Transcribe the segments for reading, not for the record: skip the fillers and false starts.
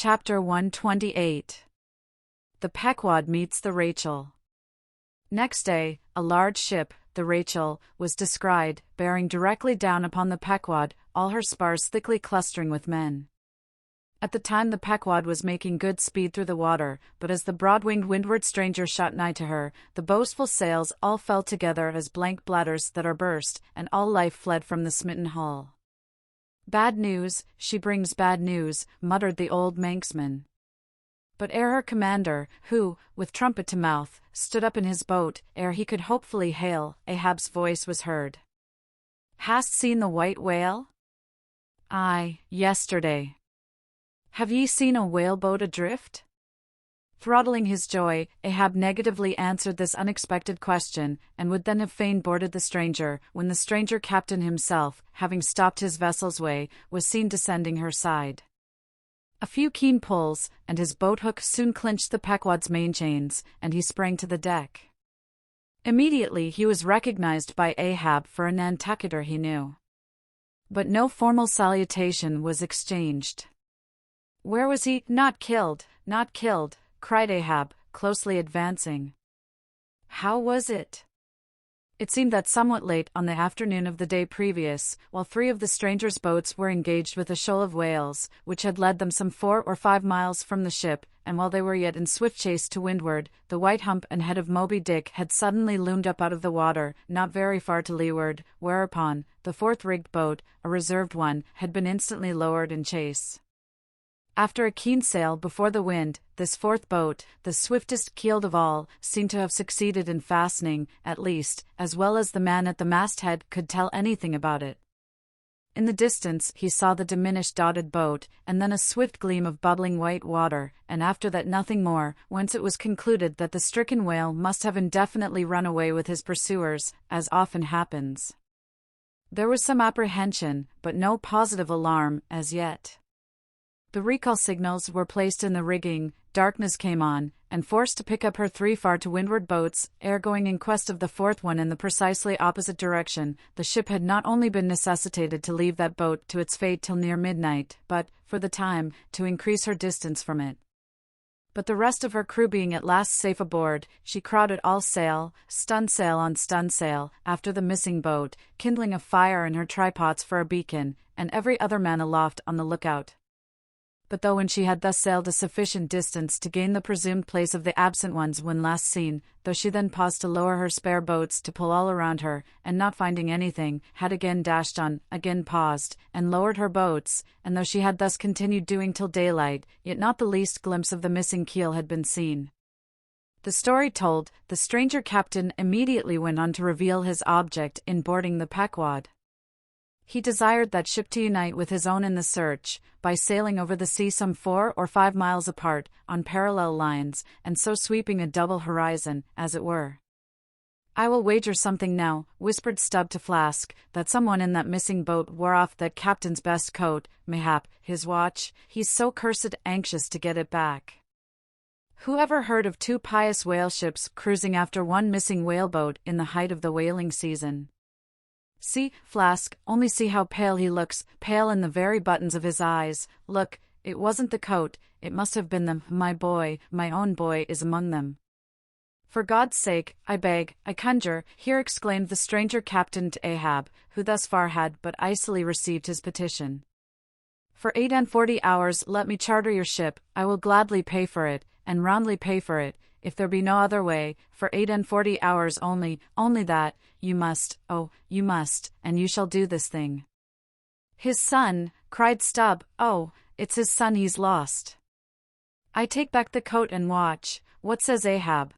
Chapter 128. The Pequod Meets the Rachel. Next day, a large ship, the Rachel, was descried, bearing directly down upon the Pequod, all her spars thickly clustering with men. At the time the Pequod was making good speed through the water, but as the broad-winged windward stranger shot nigh to her, the boastful sails all fell together as blank bladders that are burst, and all life fled from the smitten hull. "Bad news, she brings bad news," muttered the old Manxman. But ere her commander, who, with trumpet to mouth, stood up in his boat, ere he could hopefully hail, Ahab's voice was heard. "Hast seen the white whale?" "Aye, yesterday." "Have ye seen a whaleboat adrift?" Throttling his joy, Ahab negatively answered this unexpected question, and would then have fain boarded the stranger, when the stranger captain himself, having stopped his vessel's way, was seen descending her side. A few keen pulls, and his boat-hook soon clinched the Pequod's main chains, and he sprang to the deck. Immediately he was recognized by Ahab for a Nantucketer he knew. But no formal salutation was exchanged. "Where was he?" "Not killed, not killed," cried Ahab, closely advancing. "How was it?" It seemed that somewhat late on the afternoon of the day previous, while three of the stranger's boats were engaged with a shoal of whales, which had led them some 4 or 5 miles from the ship, and while they were yet in swift chase to windward, the white hump and head of Moby-Dick had suddenly loomed up out of the water, not very far to leeward, whereupon, the fourth-rigged boat, a reserved one, had been instantly lowered in chase. After a keen sail before the wind, this fourth boat, the swiftest keeled of all, seemed to have succeeded in fastening, at least, as well as the man at the masthead could tell anything about it. In the distance he saw the diminished dotted boat, and then a swift gleam of bubbling white water, and after that nothing more, whence it was concluded that the stricken whale must have indefinitely run away with his pursuers, as often happens. There was some apprehension, but no positive alarm, as yet. The recall signals were placed in the rigging, darkness came on, and forced to pick up her 3 far to windward boats, ere going in quest of the fourth one in the precisely opposite direction, the ship had not only been necessitated to leave that boat to its fate till near midnight, but, for the time, to increase her distance from it. But the rest of her crew being at last safe aboard, she crowded all sail, stunsail on stunsail, after the missing boat, kindling a fire in her trypots for a beacon, and every other man aloft on the lookout. But though when she had thus sailed a sufficient distance to gain the presumed place of the absent ones when last seen, though she then paused to lower her spare boats to pull all around her, and not finding anything, had again dashed on, again paused, and lowered her boats, and though she had thus continued doing till daylight, yet not the least glimpse of the missing keel had been seen. The story told, the stranger captain immediately went on to reveal his object in boarding the Pequod. He desired that ship to unite with his own in the search, by sailing over the sea some 4 or 5 miles apart, on parallel lines, and so sweeping a double horizon, as it were. "I will wager something now," whispered Stubb to Flask, "that someone in that missing boat wore off that captain's best coat, mayhap his watch. He's so cursed anxious to get it back." Who ever heard of 2 pious whale ships cruising after one missing whaleboat in the height of the whaling season? "See, Flask, only see how pale he looks, pale in the very buttons of his eyes. Look, it wasn't the coat, it must have been them. My boy, my own boy, is among them." "For God's sake, I beg, I conjure," here exclaimed the stranger captain to Ahab, who thus far had but icily received his petition. "For 48 hours let me charter your ship, I will gladly pay for it, and roundly pay for it, if there be no other way, for 48 hours only that, you must, oh, you must, and you shall do this thing." "His son," cried Stubb, "oh, it's his son he's lost." "I take back the coat and watch. What says Ahab?"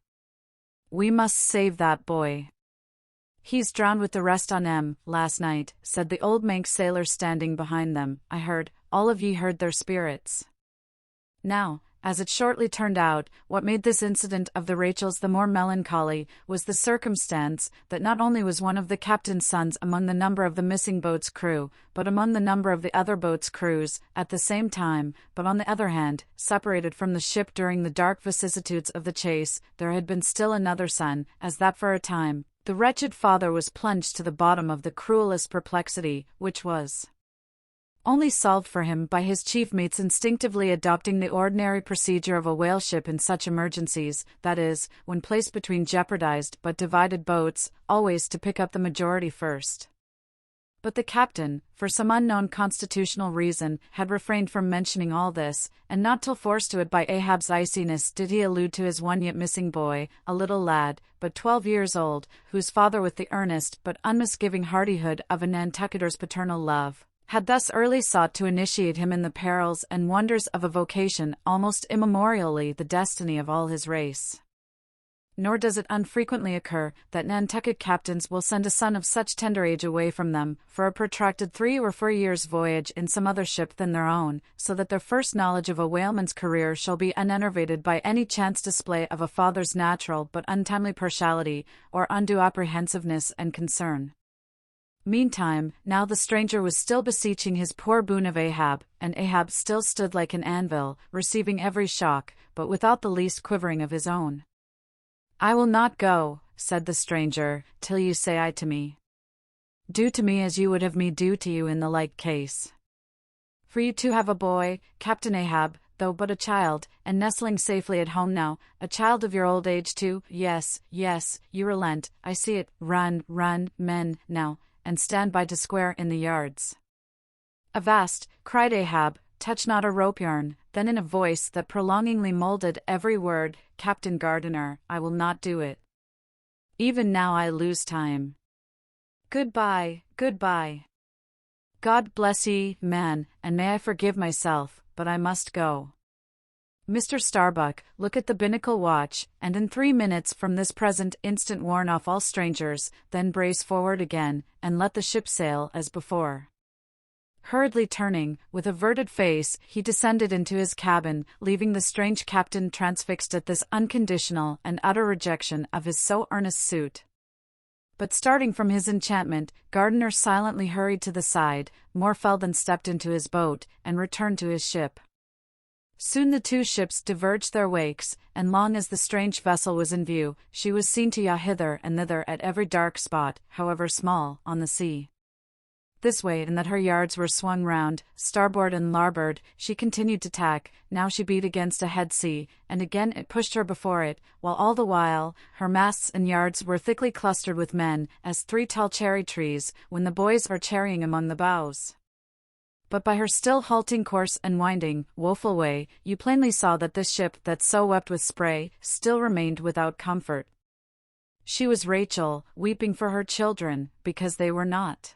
"We must save that boy." "He's drowned with the rest on 'em, last night," said the old Manx sailor standing behind them. "I heard, all of ye heard their spirits." Now, as it shortly turned out, what made this incident of the Rachel's the more melancholy, was the circumstance that not only was one of the captain's sons among the number of the missing boat's crew, but among the number of the other boat's crews, at the same time, but on the other hand, separated from the ship during the dark vicissitudes of the chase, there had been still another son, as that for a time, the wretched father was plunged to the bottom of the cruelest perplexity, which was, only solved for him by his chief mates instinctively adopting the ordinary procedure of a whale ship in such emergencies, that is, when placed between jeopardized but divided boats, always to pick up the majority first. But the captain, for some unknown constitutional reason, had refrained from mentioning all this, and not till forced to it by Ahab's iciness did he allude to his one yet missing boy, a little lad, but 12 years old, whose father with the earnest but unmisgiving hardihood of a Nantucketer's paternal love, had thus early sought to initiate him in the perils and wonders of a vocation almost immemorially the destiny of all his race. Nor does it unfrequently occur that Nantucket captains will send a son of such tender age away from them for a protracted 3 or 4 years' voyage in some other ship than their own, so that their first knowledge of a whaleman's career shall be unenervated by any chance display of a father's natural but untimely partiality, or undue apprehensiveness and concern. Meantime, now the stranger was still beseeching his poor boon of Ahab, and Ahab still stood like an anvil, receiving every shock, but without the least quivering of his own. "I will not go," said the stranger, "till you say aye to me. Do to me as you would have me do to you in the like case. For you too have a boy, Captain Ahab, though but a child, and nestling safely at home now, a child of your old age too. Yes, yes, you relent, I see it. Run, run, men, now, and stand by to square in the yards." "Avast," cried Ahab, "touch not a rope yarn." Then in a voice that prolongingly molded every word, "Captain Gardiner, I will not do it. Even now I lose time. Goodbye, goodbye. God bless ye, man, and may I forgive myself, but I must go. Mr. Starbuck, look at the binnacle watch, and in 3 minutes from this present instant warn off all strangers, then brace forward again, and let the ship sail as before." Hurriedly turning, with averted face, he descended into his cabin, leaving the strange captain transfixed at this unconditional and utter rejection of his so earnest suit. But starting from his enchantment, Gardiner silently hurried to the side, more fell than stepped into his boat, and returned to his ship. Soon the two ships diverged their wakes, and long as the strange vessel was in view, she was seen to yaw hither and thither at every dark spot, however small, on the sea. This way and that her yards were swung round, starboard and larboard, she continued to tack. Now she beat against a head sea, and again it pushed her before it, while all the while, her masts and yards were thickly clustered with men, as 3 tall cherry trees, when the boys are cherrying among the boughs. But by her still halting course and winding, woeful way, you plainly saw that this ship that so wept with spray, still remained without comfort. She was Rachel, weeping for her children, because they were not.